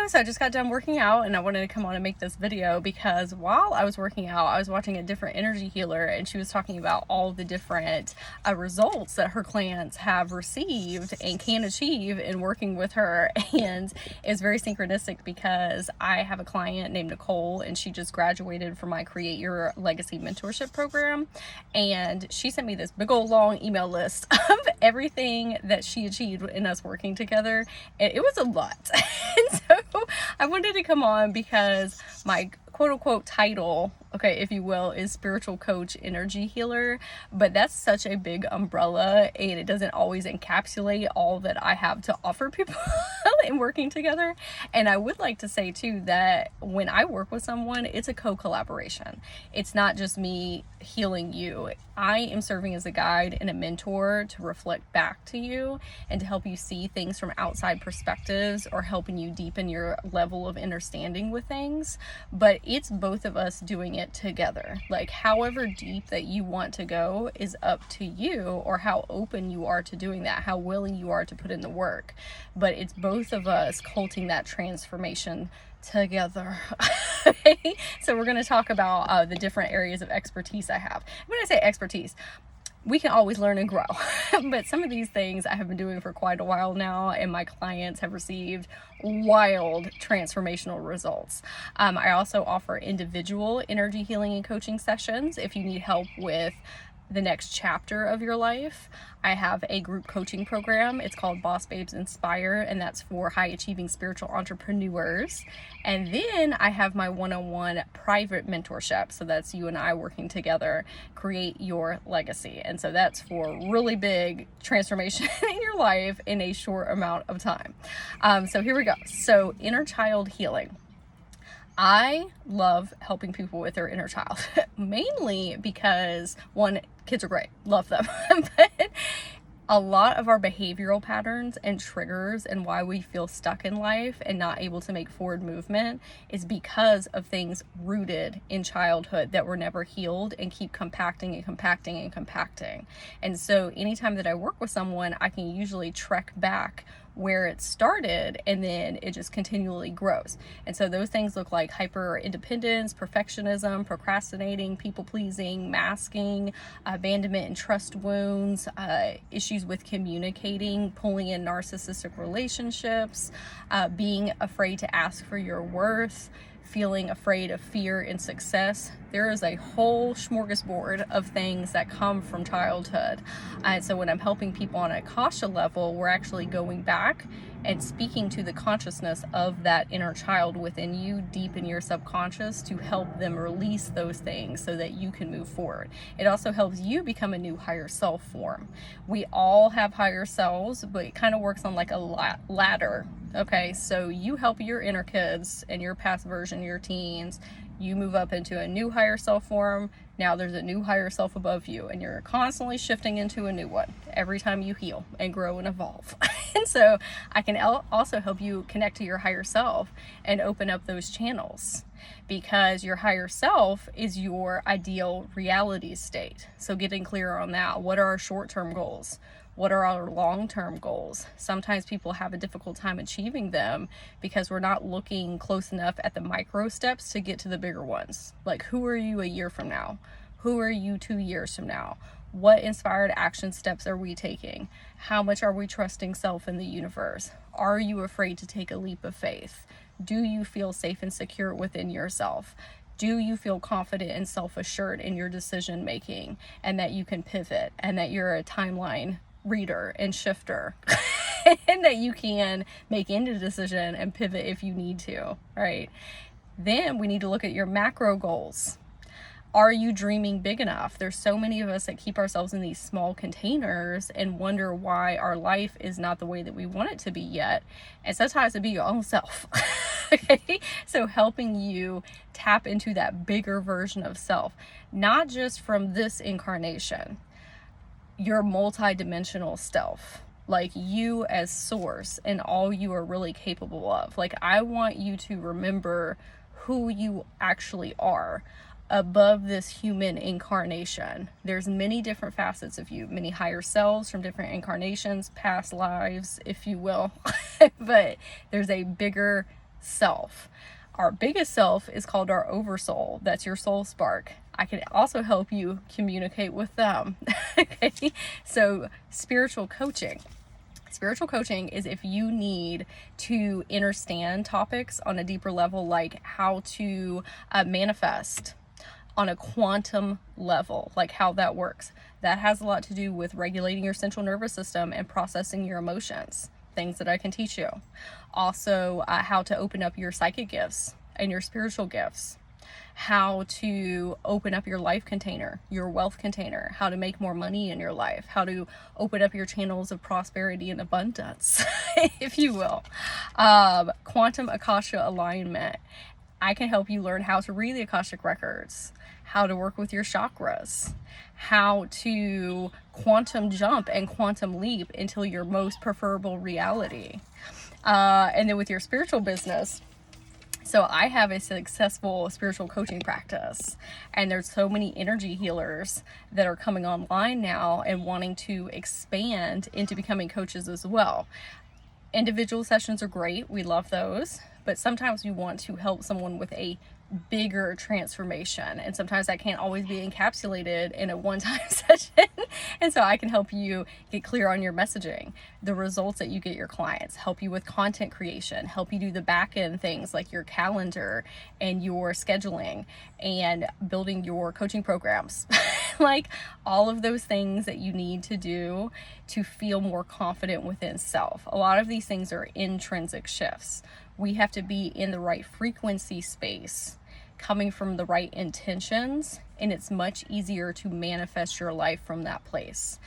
So I just got done working out and I wanted to come on and make this video because while I was working out, I was watching a different energy healer and she was talking about all the different results that her clients have received and can achieve in working with her. And it's very synchronistic because I have a client named Nicole and she just graduated from my Create Your Legacy Mentorship program. And she sent me this big old long email list of everything that she achieved in us working together. And it was a lot. And so I wanted to come on because my quote unquote title, okay, if you will, is spiritual coach, energy healer, but that's such a big umbrella and it doesn't always encapsulate all that I have to offer people in working together. And I would like to say too that when I work with someone, it's a co-collaboration. It's not just me healing you. I am serving as a guide and a mentor to reflect back to you and to help you see things from outside perspectives or helping you deepen your level of understanding with things. But it's both of us doing it together. Like however deep that you want to go is up to you, or how open you are to doing that, how willing you are to put in the work. But it's both of us cultivating that transformation together. Okay, so we're going to talk about the different areas of expertise I have. When I say expertise, we can always learn and grow. But some of these things I have been doing for quite a while now, and my clients have received wild transformational results. I also offer individual energy healing and coaching sessions if you need help with the next chapter of your life. I have a group coaching program. It's called Boss Babes Inspire, and that's for high achieving spiritual entrepreneurs. And then I have my one-on-one private mentorship. So that's you and I working together, Create Your Legacy. And so that's for really big transformation in your life in a short amount of time. So here we go. So inner child healing. I love helping people with their inner child, mainly because one, kids are great, love them, but a lot of our behavioral patterns and triggers and why we feel stuck in life and not able to make forward movement is because of things rooted in childhood that were never healed and keep compacting and compacting and compacting. And so anytime that I work with someone, I can usually trek back where it started, and then it just continually grows. And so those things look like hyper independence, perfectionism, procrastinating, people pleasing, masking, abandonment and trust wounds, issues with communicating, pulling in narcissistic relationships, being afraid to ask for your worth, feeling afraid of fear and success. There is a whole smorgasbord of things that come from childhood. And so when I'm helping people on a Akasha level, we're actually going back and speaking to the consciousness of that inner child within you, deep in your subconscious, to help them release those things so that you can move forward. It also helps you become a new higher self form. We all have higher selves, but it kind of works on like a ladder. Okay, so you help your inner kids and your past version, your teens, you move up into a new higher self form. Now there's a new higher self above you, and you're constantly shifting into a new one every time you heal and grow and evolve. And so I can also help you connect to your higher self and open up those channels, because your higher self is your ideal reality state. So getting clear on that. What are our short-term goals? What are our long-term goals? Sometimes people have a difficult time achieving them because we're not looking close enough at the micro steps to get to the bigger ones. Like, who are you a year from now? Who are you 2 years from now? What inspired action steps are we taking? How much are we trusting self in the universe? Are you afraid to take a leap of faith? Do you feel safe and secure within yourself? Do you feel confident and self-assured in your decision making, and that you can pivot, and that you're a timeline reader and shifter and that you can make any decision and pivot if you need to, right? Then we need to look at your macro goals. Are you dreaming big enough? There's so many of us that keep ourselves in these small containers and wonder why our life is not the way that we want it to be yet. And sometimes it be your own self. Okay? So helping you tap into that bigger version of self, not just from this incarnation, your multi-dimensional self, like you as source and all you are really capable of. Like, I want you to remember who you actually are above this human incarnation. There's many different facets of you, many higher selves from different incarnations, past lives, if you will. But there's a bigger self. Our biggest self is called our oversoul. That's your soul spark. I can also help you communicate with them. Okay? So, spiritual coaching. Spiritual coaching is if you need to understand topics on a deeper level, like how to manifest on a quantum level, like how that works. That has a lot to do with regulating your central nervous system and processing your emotions, things that I can teach you. Also, how to open up your psychic gifts and your spiritual gifts, how to open up your life container, your wealth container, how to make more money in your life, how to open up your channels of prosperity and abundance, if you will. Quantum Akasha alignment. I can help you learn how to read the Akashic records, how to work with your chakras, how to quantum jump and quantum leap into your most preferable reality. And then with your spiritual business, so I have a successful spiritual coaching practice, and there's so many energy healers that are coming online now and wanting to expand into becoming coaches as well. Individual sessions are great. We love those. But sometimes we want to help someone with a bigger transformation, and sometimes that can't always be encapsulated in a one-time session. And so I can help you get clear on your messaging, the results that you get your clients, help you with content creation, help you do the back end things like your calendar and your scheduling and building your coaching programs. Like all of those things that you need to do to feel more confident within self. A lot of these things are intrinsic shifts. We have to be in the right frequency space, coming from the right intentions, and it's much easier to manifest your life from that place.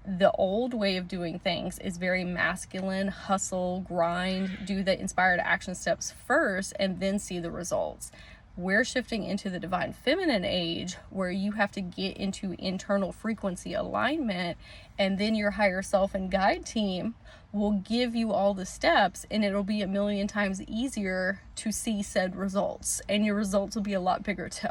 The old way of doing things is very masculine, hustle, grind, do the inspired action steps first, and then see the results. We're shifting into the divine feminine age where you have to get into internal frequency alignment, and then your higher self and guide team will give you all the steps, and it'll be a million times easier to see said results, and your results will be a lot bigger too.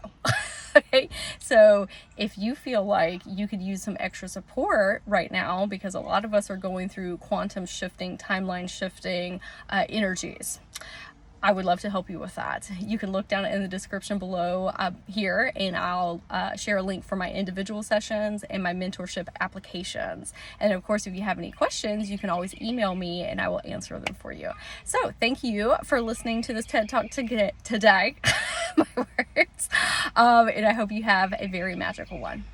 Okay, so if you feel like you could use some extra support right now, because a lot of us are going through quantum shifting, timeline shifting energies, I would love to help you with that. You can look down in the description below here, and I'll share a link for my individual sessions and my mentorship applications. And of course, if you have any questions, you can always email me and I will answer them for you. So thank you for listening to this TED Talk today. My words. And I hope you have a very magical one.